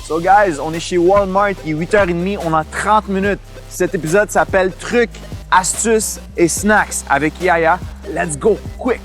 So guys, on est chez Walmart, il est 8h30, on a 30 minutes. Cet épisode s'appelle Trucs, astuces et snacks avec Yaya. Let's go, quick!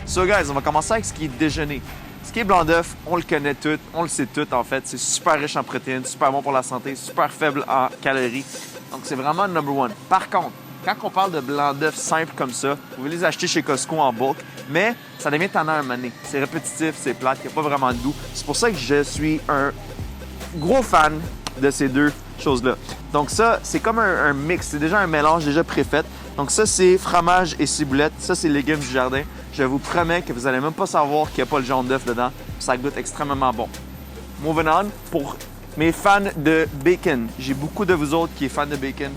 So guys, on va commencer avec ce qui est déjeuner. Ce qui est blanc d'œuf, on le connaît tout, on le sait tout en fait. C'est super riche en protéines, super bon pour la santé, super faible en calories. Donc c'est vraiment number one. Par contre, quand on parle de blanc d'œuf simple comme ça, vous pouvez les acheter chez Costco en bulk, mais ça devient tannant à un moment donné. C'est répétitif, c'est plate, il n'y a pas vraiment de goût. C'est pour ça que je suis un gros fan de ces deux choses-là. Donc ça, c'est comme un mix, c'est déjà un mélange déjà préfait. Donc ça, c'est fromage et ciboulette. Ça, c'est légumes du jardin. Je vous promets que vous n'allez même pas savoir qu'il n'y a pas le jaune d'œuf dedans. Ça goûte extrêmement bon. Moving on, pour mes fans de bacon. J'ai beaucoup de vous autres qui êtes fans de bacon.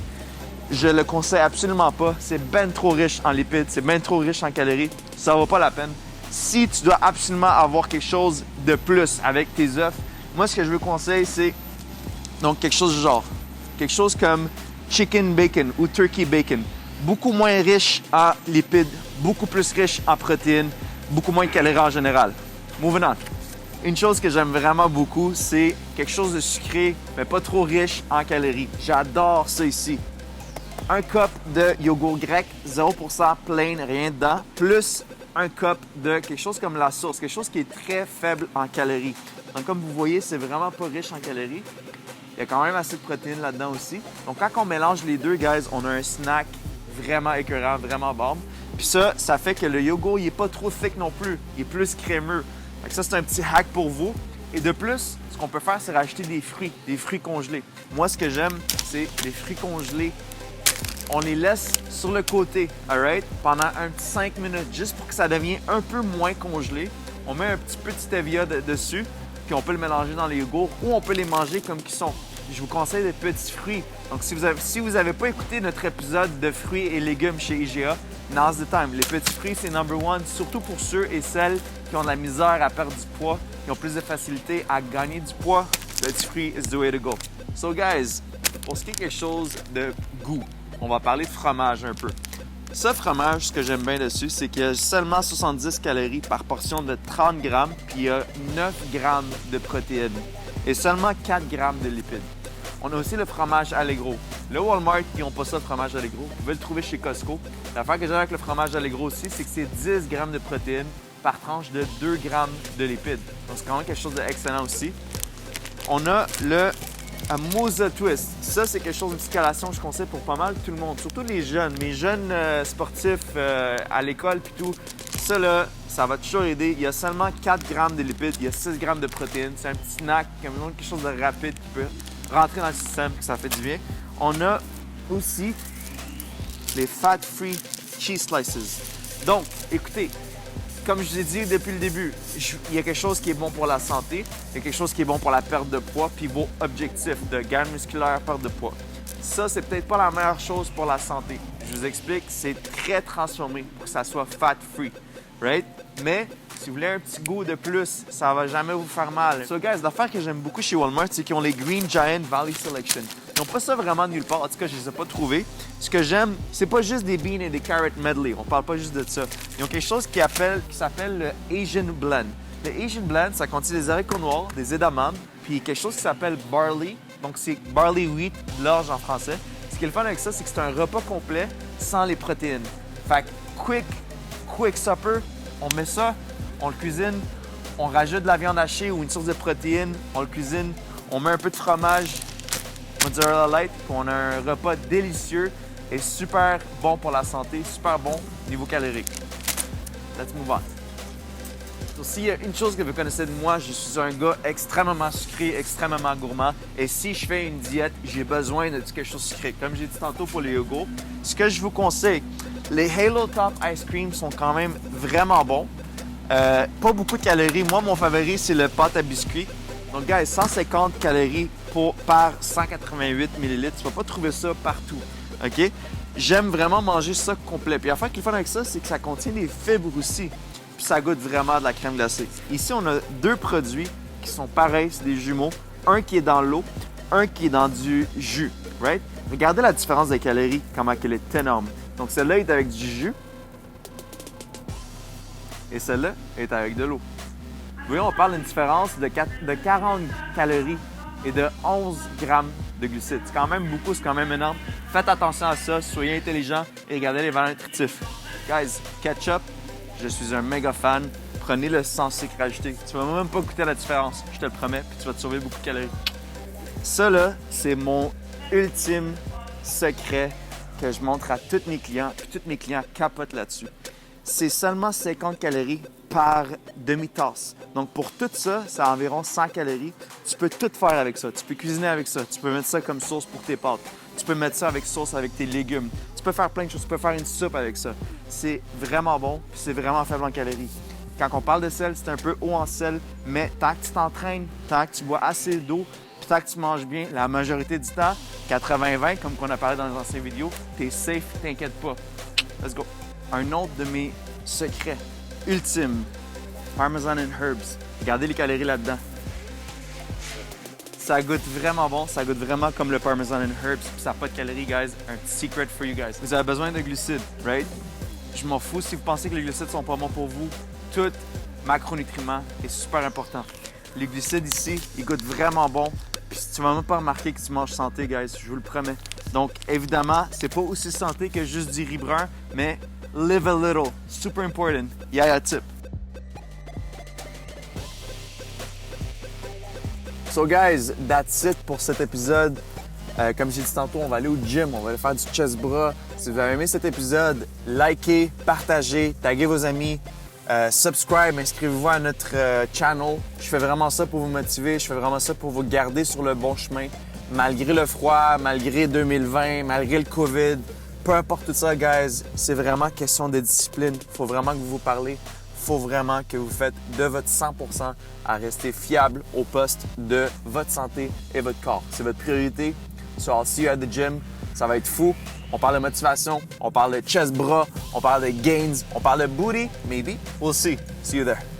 Je le conseille absolument pas. C'est ben trop riche en lipides, c'est ben trop riche en calories. Ça vaut pas la peine. Si tu dois absolument avoir quelque chose de plus avec tes œufs, moi, ce que je vous conseille, c'est donc quelque chose du genre. Quelque chose comme chicken bacon ou turkey bacon. Beaucoup moins riche en lipides, beaucoup plus riche en protéines, beaucoup moins de calories en général. Moving on. Une chose que j'aime vraiment beaucoup, c'est quelque chose de sucré, mais pas trop riche en calories. J'adore ça ici. Un cup de yogourt grec, 0% plain, rien dedans, plus un cup de quelque chose comme la sauce, quelque chose qui est très faible en calories. Donc comme vous voyez, c'est vraiment pas riche en calories. Il y a quand même assez de protéines là-dedans aussi. Donc quand on mélange les deux, guys, on a un snack vraiment écœurant, vraiment bon. Puis ça fait que le yogourt, il n'est pas trop thick non plus. Il est plus crémeux. Donc ça, c'est un petit hack pour vous. Et de plus, ce qu'on peut faire, c'est rajouter des fruits congelés. Moi, ce que j'aime, c'est les fruits congelés. On les laisse sur le côté, alright, pendant un petit 5 minutes, juste pour que ça devienne un peu moins congelé. On met un petit peu de stevia dessus, puis on peut le mélanger dans les yogourts ou on peut les manger comme qu'ils sont. Je vous conseille des petits fruits. Donc, si vous n'avez pas écouté notre épisode de fruits et légumes chez IGA, now's the time. Les petits fruits, c'est number one, surtout pour ceux et celles qui ont de la misère à perdre du poids, qui ont plus de facilité à gagner du poids. Petits fruits is the way to go. So, guys, pour ce qui est quelque chose de goût, on va parler de fromage un peu. Ce fromage, ce que j'aime bien dessus, c'est qu'il y a seulement 70 calories par portion de 30 grammes, puis il y a 9 grammes de protéines et seulement 4 grammes de lipides. On a aussi le fromage Allegro. Le Walmart, qui n'ont pas ça, le fromage Allegro, vous pouvez le trouver chez Costco. L'affaire que j'aime avec le fromage Allegro aussi, c'est que c'est 10 grammes de protéines par tranche de 2 grammes de lipides. Donc, c'est quand même quelque chose d'excellent aussi. On a le Mosa Twist. Ça, c'est quelque chose, une petite collation que je conseille pour pas mal tout le monde, surtout les jeunes. Mes jeunes sportifs à l'école puis tout, ça là, ça va toujours aider. Il y a seulement 4 grammes de lipides, il y a 6 grammes de protéines. C'est un petit snack, quelque chose de rapide qui peut rentrer dans le système, que ça fait du bien. On a aussi les fat-free cheese slices. Donc, écoutez, comme je vous ai dit depuis le début, il y a quelque chose qui est bon pour la santé, il y a quelque chose qui est bon pour la perte de poids, puis vos objectifs de gain musculaire, perte de poids. Ça, c'est peut-être pas la meilleure chose pour la santé. Je vous explique, c'est très transformé pour que ça soit fat-free, right? Mais si vous voulez un petit goût de plus, ça va jamais vous faire mal. So guys, l'affaire que j'aime beaucoup chez Walmart, c'est qu'ils ont les Green Giant Valley Selection. Ils n'ont pas ça vraiment nulle part. En tout cas, je ne les ai pas trouvés. Ce que j'aime, c'est pas juste des beans et des carrot medley. On parle pas juste de ça. Ils ont quelque chose qui s'appelle le Asian Blend. Le Asian Blend, ça contient des haricots noirs, des edamame, puis quelque chose qui s'appelle barley. Donc, c'est barley wheat, de l'orge en français. Ce qui est le fun avec ça, c'est que c'est un repas complet sans les protéines. Fait que quick supper, on met ça, on le cuisine, on rajoute de la viande hachée ou une source de protéines, on le cuisine, on met un peu de fromage, mozzarella light, puis on a un repas délicieux et super bon pour la santé, super bon niveau calorique. Let's move on. S'il y a une chose que vous connaissez de moi, je suis un gars extrêmement sucré, extrêmement gourmand. Et si je fais une diète, j'ai besoin de quelque chose de sucré. Comme j'ai dit tantôt pour les yogourts, ce que je vous conseille, les Halo Top Ice Cream sont quand même vraiment bons. Pas beaucoup de calories. Moi, mon favori, c'est le pâte à biscuits. Donc, guys, 150 calories par 188 ml. Tu vas pas trouver ça partout, OK? J'aime vraiment manger ça complet. Puis l'affaire qui est fun avec ça, c'est que ça contient des fibres aussi. Puis ça goûte vraiment de la crème glacée. Ici, on a deux produits qui sont pareils, c'est des jumeaux. un qui est dans l'eau, un qui est dans du jus, right? Regardez la différence des calories, comment elle est énorme. Donc celle-là est avec du jus et celle-là est avec de l'eau. Vous voyez, on parle d'une différence de 40 calories et de 11 grammes de glucides. C'est quand même beaucoup, c'est quand même énorme. Faites attention à ça, soyez intelligents et regardez les valeurs nutritifs. Guys, ketchup, je suis un méga fan. Prenez-le sans sucre ajouté. Tu vas même pas goûter la différence, je te le promets, puis tu vas te sauver beaucoup de calories. Ça là, c'est mon ultime secret que je montre à tous mes clients, puis tous mes clients capotent là-dessus. C'est seulement 50 calories par demi-tasse. Donc pour tout ça, c'est environ 100 calories. Tu peux tout faire avec ça. Tu peux cuisiner avec ça. Tu peux mettre ça comme sauce pour tes pâtes. Tu peux mettre ça avec sauce avec tes légumes. Tu peux faire plein de choses. Tu peux faire une soupe avec ça. C'est vraiment bon, puis c'est vraiment faible en calories. Quand on parle de sel, c'est un peu haut en sel, mais tant que tu t'entraînes, tant que tu bois assez d'eau, puis tant que tu manges bien, la majorité du temps, 80-20, comme qu'on a parlé dans les anciennes vidéos, t'es safe, t'inquiète pas. Let's go. Un autre de mes secrets ultimes, Parmesan and Herbs. Regardez les calories là-dedans. Ça goûte vraiment bon, ça goûte vraiment comme le Parmesan and Herbs, puis ça n'a pas de calories, guys. Un petit secret for you guys. Vous avez besoin de glucides, right? Je m'en fous si vous pensez que les glucides sont pas bons pour vous. Tout macronutriments est super important. Les glucides ici, ils goûtent vraiment bon. Puis tu vas même pas remarquer que tu manges santé, guys, je vous le promets. Donc, évidemment, c'est pas aussi santé que juste du riz brun, mais live a little. Super important. Yeah, tip. So, guys, that's it pour cet épisode. Comme j'ai dit tantôt, on va aller au gym, on va aller faire du chest bras. Si vous avez aimé cet épisode, likez, partagez, taguez vos amis. Subscribe, inscrivez-vous à notre channel. Je fais vraiment ça pour vous motiver, je fais vraiment ça pour vous garder sur le bon chemin. Malgré le froid, malgré 2020, malgré le COVID, peu importe tout ça, guys, c'est vraiment question de discipline. Il faut vraiment que vous vous parlez. Il faut vraiment que vous faites de votre 100% à rester fiable au poste de votre santé et votre corps. C'est votre priorité. So I'll see you at the gym. Ça va être fou. On parle de motivation, on parle de chest bras, on parle de gains, on parle de booty, maybe. We'll see. See you there.